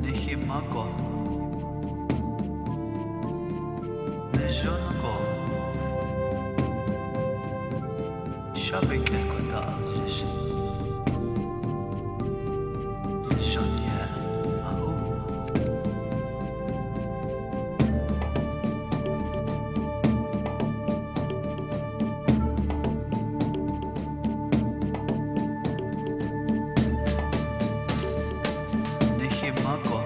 Nehimako Nejonako Şabeke Kotaziş Nejonye Ahu Nehimako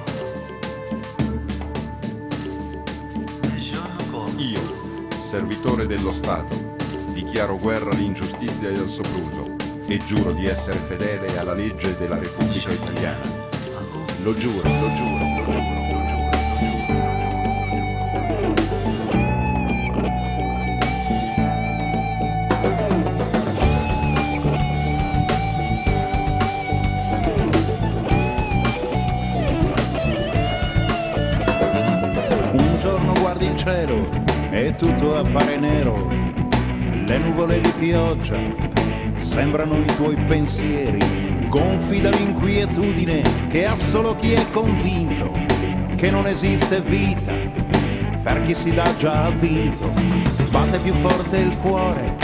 Io, servitore dello Stato, dichiaro guerra all'ingiustizia e al sopruso e giuro di essere fedele alla legge della Repubblica Italiana. Lo giuro, lo giuro, lo giuro, lo giuro. Un giorno guardi il cielo e tutto appare nero, le nuvole di pioggia sembrano i tuoi pensieri, gonfi dall'inquietudine che ha solo chi è convinto che non esiste vita per chi si dà già vinto. Batte più forte il cuore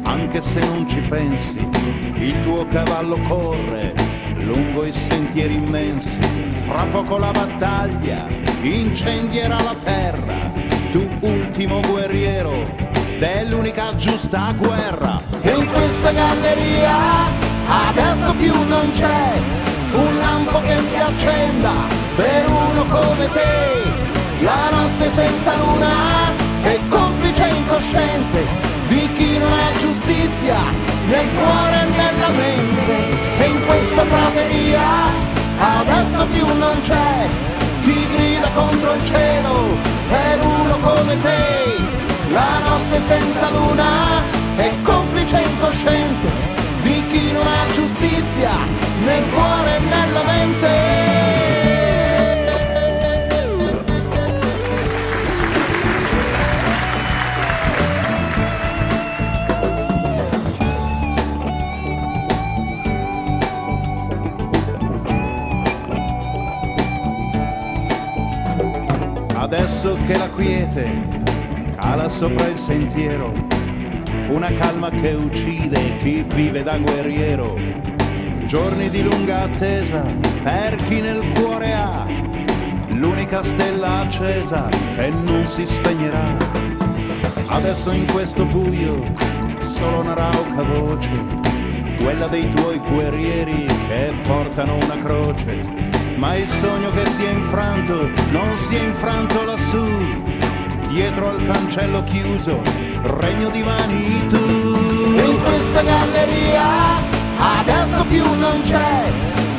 anche se non ci pensi, il tuo cavallo corre lungo i sentieri immensi, fra poco la battaglia incendierà la terra, tu ultimo guerriero dell'unica giusta guerra. E in questa galleria adesso più non c'è un lampo che si accenda per uno come te. La notte senza luna è complice incosciente di chi non ha giustizia nel cuore e nella mente. E in questa prateria adesso più non c'è chi grida contro il cielo per uno come te. La notte senza luna è complice incosciente di chi non ha giustizia nel cuore e nella mente. Adesso che la quiete cala sopra il sentiero, una calma che uccide chi vive da guerriero, giorni di lunga attesa per chi nel cuore ha l'unica stella accesa che non si spegnerà. Adesso in questo buio solo una rauca voce, quella dei tuoi guerrieri che portano una croce. Ma il sogno che si è infranto non si è infranto lassù, dietro al cancello chiuso, regno di mani tu. E in questa galleria adesso più non c'è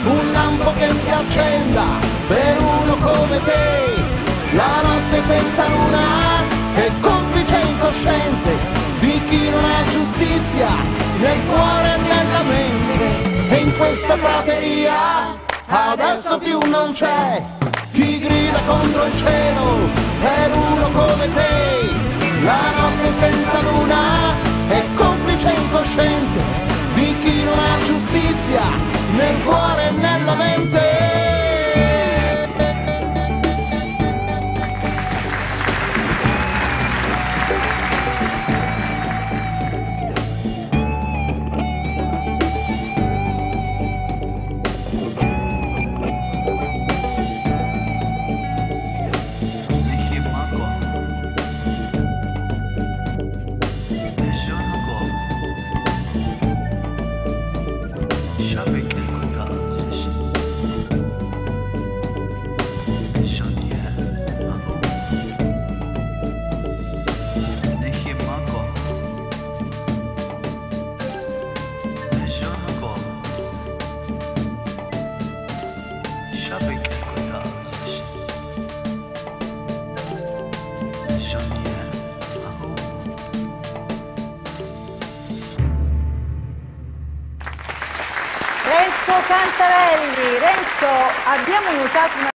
un lampo che si accenda per uno come te. La notte senza luna è complice incosciente di chi non ha giustizia nel cuore e nella mente. E in questa prateria adesso più non c'è chi grida contro il cielo per uno come te. La notte senza luna è complice incosciente di chi non ha giustizia nel cuore e nella mente. Renzo Cantarelli. Renzo, abbiamo notato una